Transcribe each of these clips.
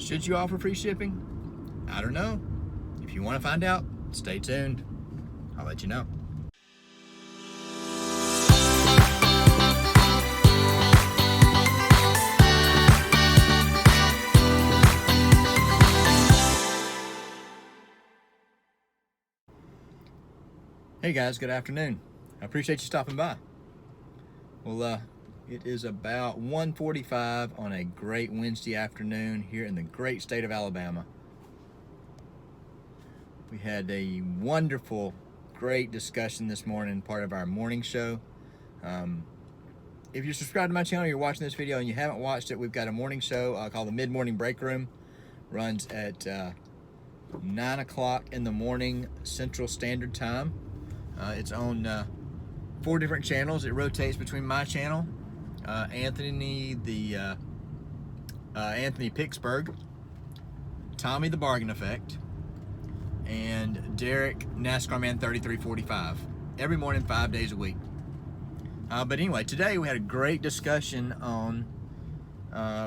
Should you offer free shipping? I don't know. If you want to find out, stay tuned. I'll let you know. Hey guys, good afternoon. I appreciate you stopping by. Well, it is about 1:45 on a great Wednesday afternoon here in the great state of Alabama. We had a wonderful, great discussion this morning, part of our morning show. If you're subscribed to my channel, you're watching this video and you haven't watched it, we've got a morning show called the Mid-Morning Break Room. Runs at 9 o'clock in the morning Central Standard Time. It's on 4 different channels. It rotates between my channel, Anthony Pittsburgh, Tommy the Bargain Effect, and Derek NASCAR Man 3345. Every morning, 5 days a week. But anyway, today we had a great discussion on.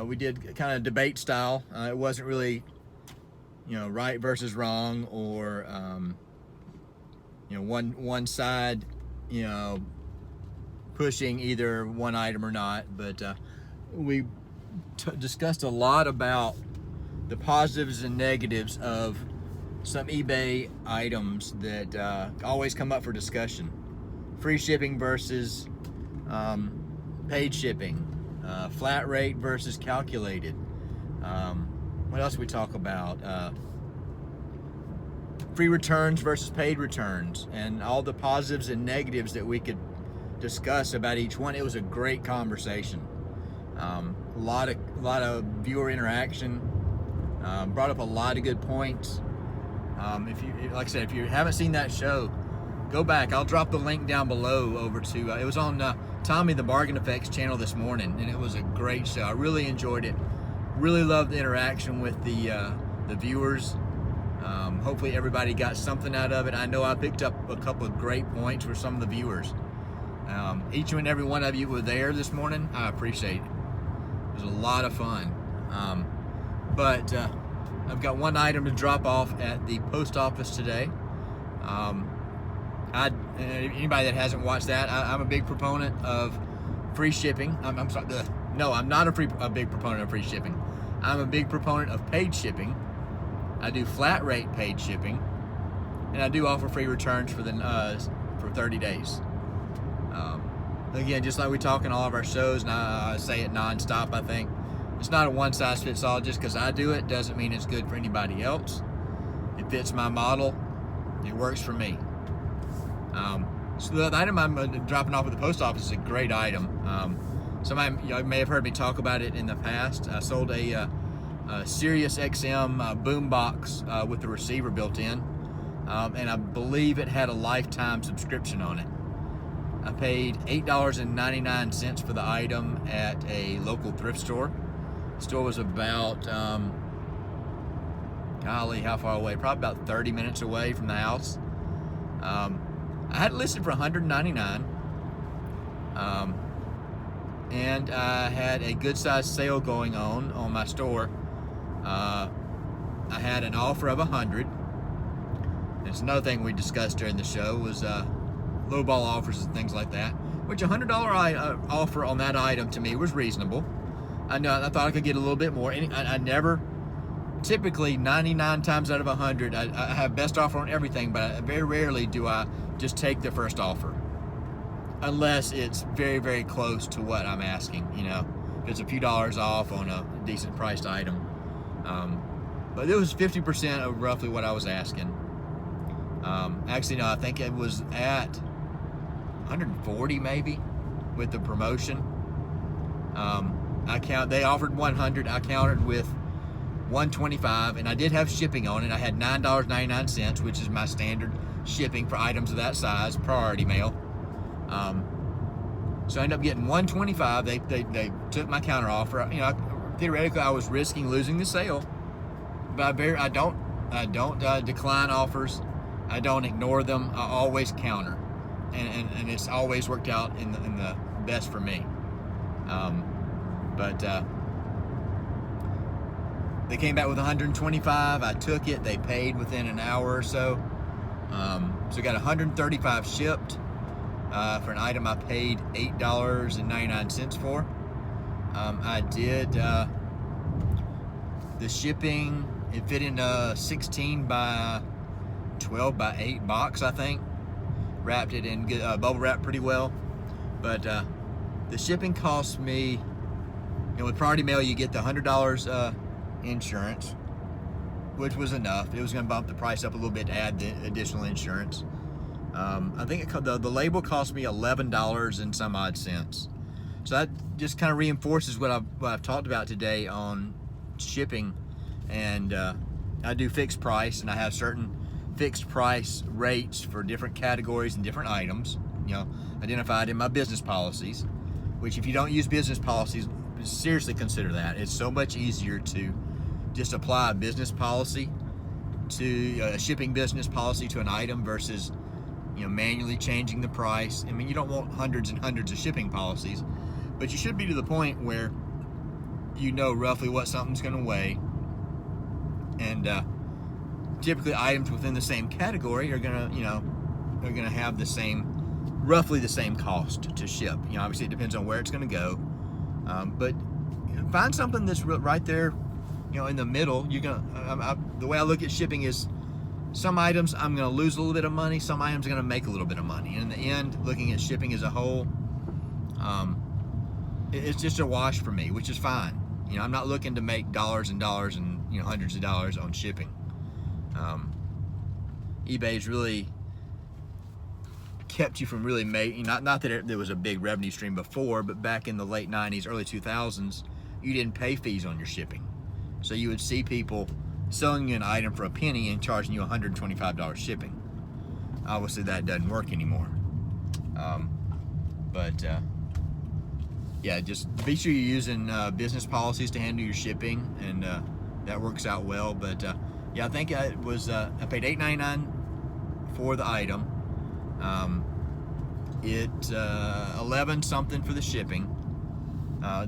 We did kind of debate style. It wasn't really, right versus wrong, or one side, pushing either one item or not. But we discussed a lot about the positives and negatives of some eBay items that always come up for discussion. Free shipping versus paid shipping, flat rate versus calculated. What else did we talk about? Free returns versus paid returns, and all the positives and negatives that we could discuss about each one. It was a great conversation. A lot of viewer interaction. Brought up a lot of good points. Like I said, if you haven't seen that show, go back. I'll drop the link down below over to. It was on Tommy the Bargain Effects channel this morning, and it was a great show. I really enjoyed it. Really loved the interaction with the viewers. Hopefully everybody got something out of it. I know I picked up a couple of great points for some of the viewers. Each and every one of you were there this morning. I appreciate it. It was a lot of fun. But I've got one item to drop off at the post office today. Anybody that hasn't watched that, I'm a big proponent of free shipping. I'm sorry. No, I'm not a big proponent of free shipping. I'm a big proponent of paid shipping. I do flat rate paid shipping, and I do offer free returns for 30 days. Again, just like we talk in all of our shows, and I say it nonstop, I think it's not a one-size-fits-all. Just because I do it doesn't mean it's good for anybody else. It fits my model. It works for me. So the item I'm dropping off at the post office is a great item. Somebody may have heard me talk about it in the past. I sold a SiriusXM boombox with the receiver built in, and I believe it had a lifetime subscription on it. I paid $8.99 for the item at a local thrift store. The store was about, golly, how far away? Probably about 30 minutes away from the house. I had it listed for $199, and I had a good sized sale going on my store. I had an offer of $100. It's another thing we discussed during the show was lowball offers and things like that, which $100 offer on that item to me was reasonable. I thought I could get a little bit more. I never, typically 99 times out of 100, I have best offer on everything, but very rarely do I just take the first offer, unless it's very, very close to what I'm asking. If it's a few dollars off on a decent priced item. But it was 50% of roughly what I was asking. Actually, no, I think it was at 140 maybe with the promotion. They offered 100. I countered with 125, and I did have shipping on it. I had $9.99, which is my standard shipping for items of that size, priority mail. So I ended up getting 125. They took my counter offer. Theoretically, I was risking losing the sale, but I don't decline offers. I don't ignore them. I always counter, and it's always worked out in the best for me. They came back with 125. I took it. They paid within an hour or so. So I got 135 shipped for an item I paid $8.99 for. I did the shipping. It fit in a 16 by 12 by 8 box, I think. Wrapped it in bubble wrap pretty well. But the shipping cost me, with Priority Mail, you get the $100 insurance, which was enough. It was going to bump the price up a little bit to add the additional insurance. I think the label cost me $11 and some odd cents. So that just kind of reinforces what I've talked about today on shipping. And I do fixed price, and I have certain fixed price rates for different categories and different items, identified in my business policies, which if you don't use business policies, seriously consider that. It's so much easier to just apply a business policy to a shipping business policy to an item versus manually changing the price. I mean, you don't want hundreds and hundreds of shipping policies, but you should be to the point where you know roughly what something's going to weigh, and typically items within the same category are gonna have roughly the same cost to ship. Obviously it depends on where it's going to go, but find something that's right there, in the middle. The way I look at shipping is, some items I'm going to lose a little bit of money, some items are going to make a little bit of money. And in the end, looking at shipping as a whole, it's just a wash for me, which is fine. I'm not looking to make dollars and dollars and hundreds of dollars on shipping. eBay's really kept you from really making, not that there was a big revenue stream before, but back in the late 90s, early 2000s, you didn't pay fees on your shipping. So you would see people selling you an item for a penny and charging you $125 shipping. Obviously that doesn't work anymore. Yeah, just be sure you're using business policies to handle your shipping, and that works out well. But yeah, I think it was I paid $8.99 for the item. It 11 something for the shipping.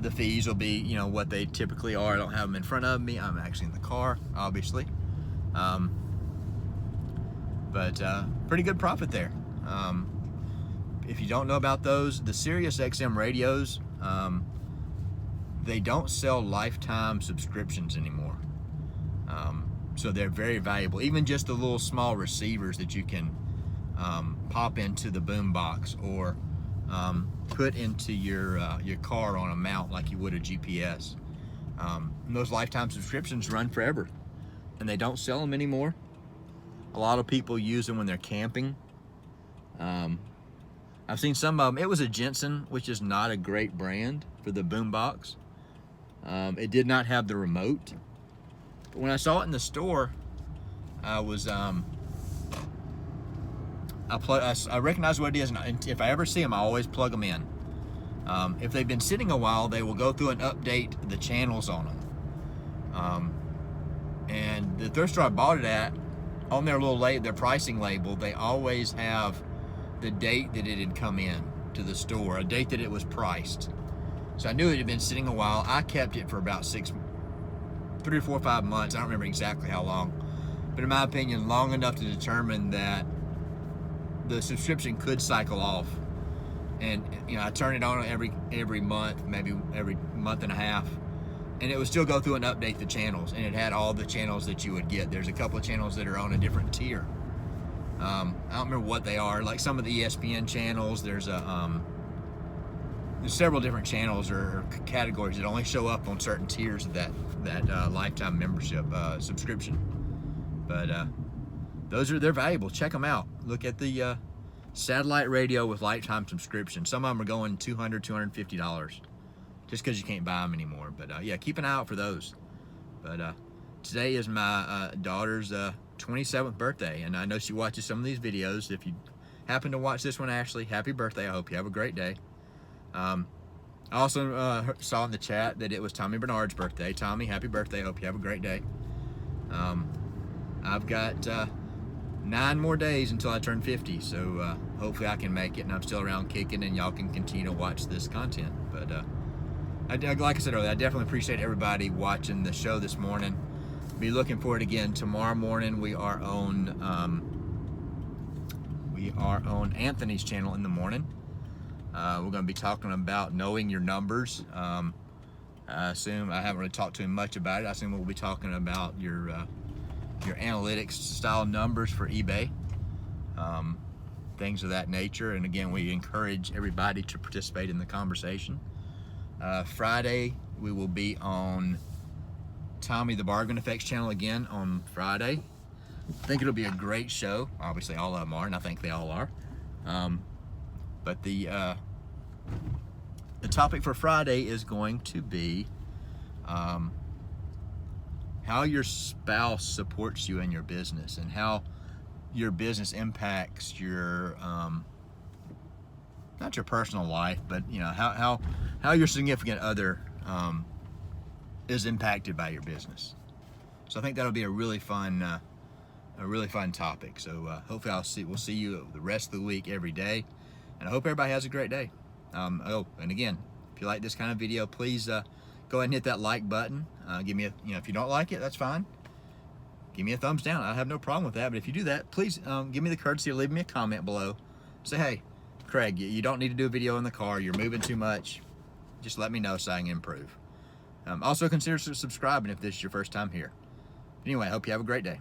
The fees will be what they typically are. I don't have them in front of me. I'm actually in the car, obviously. But pretty good profit there. If you don't know about those, the SiriusXM radios, they don't sell lifetime subscriptions anymore. So they're very valuable. Even just the little small receivers that you can pop into the boombox or put into your car on a mount like you would a GPS. And those lifetime subscriptions run forever, and they don't sell them anymore. A lot of people use them when they're camping. I've seen some of them. It was a Jensen, which is not a great brand for the boombox. It did not have the remote. But when I saw it in the store, I recognize what it is, and if I ever see them, I always plug them in. If they've been sitting a while, they will go through and update the channels on them. And the thrift store I bought it at, on their pricing label, they always have the date that it had come in to the store, a date that it was priced. So I knew it had been sitting a while. I kept it for about 3 or 4 or 5 months. I don't remember exactly how long, but in my opinion, long enough to determine that the subscription could cycle off. And I turn it on every month, maybe every month and a half, and it would still go through and update the channels, and it had all the channels that you would get. There's a couple of channels that are on a different tier. I don't remember what they are, like some of the ESPN channels. There's several different channels or categories that only show up on certain tiers of that lifetime membership subscription. But they're valuable. Check them out. Look at the satellite radio with lifetime subscription. Some of them are going $200, $250 just because you can't buy them anymore. But yeah, keep an eye out for those. But today is my daughter's 27th birthday, and I know she watches some of these videos. If you happen to watch this one, Ashley, happy birthday. I hope you have a great day. I also saw in the chat that it was Tommy Bernard's birthday. Tommy, happy birthday. I hope you have a great day. I've got 9 more days until I turn 50, so hopefully I can make it, and I'm still around kicking, and y'all can continue to watch this content. But like I said earlier, I definitely appreciate everybody watching the show this morning. Be looking for it again tomorrow morning. We are on Anthony's channel in the morning. We're going to be talking about knowing your numbers. I assume I haven't really talked to him much about it. I assume we'll be talking about your analytics style numbers for eBay, things of that nature. And again, we encourage everybody to participate in the conversation. Friday, we will be on Tommy the Bargain Effects channel again on Friday. I think it'll be a great show. Obviously, all of them are, and I think they all are. But the topic for Friday is going to be how your spouse supports you in your business, and how your business impacts your not your personal life, but you know how your significant other is impacted by your business. So I think that'll be a really fun topic. So hopefully we'll see you the rest of the week every day, and I hope everybody has a great day. Oh, and again, if you like this kind of video, please go ahead and hit that like button. Give me if you don't like it, that's fine. Give me a thumbs down. I have no problem with that. But if you do that, please give me the courtesy of leaving me a comment below. Say, hey, Craig, you don't need to do a video in the car. You're moving too much. Just let me know so I can improve. Also consider subscribing if this is your first time here. Anyway, I hope you have a great day.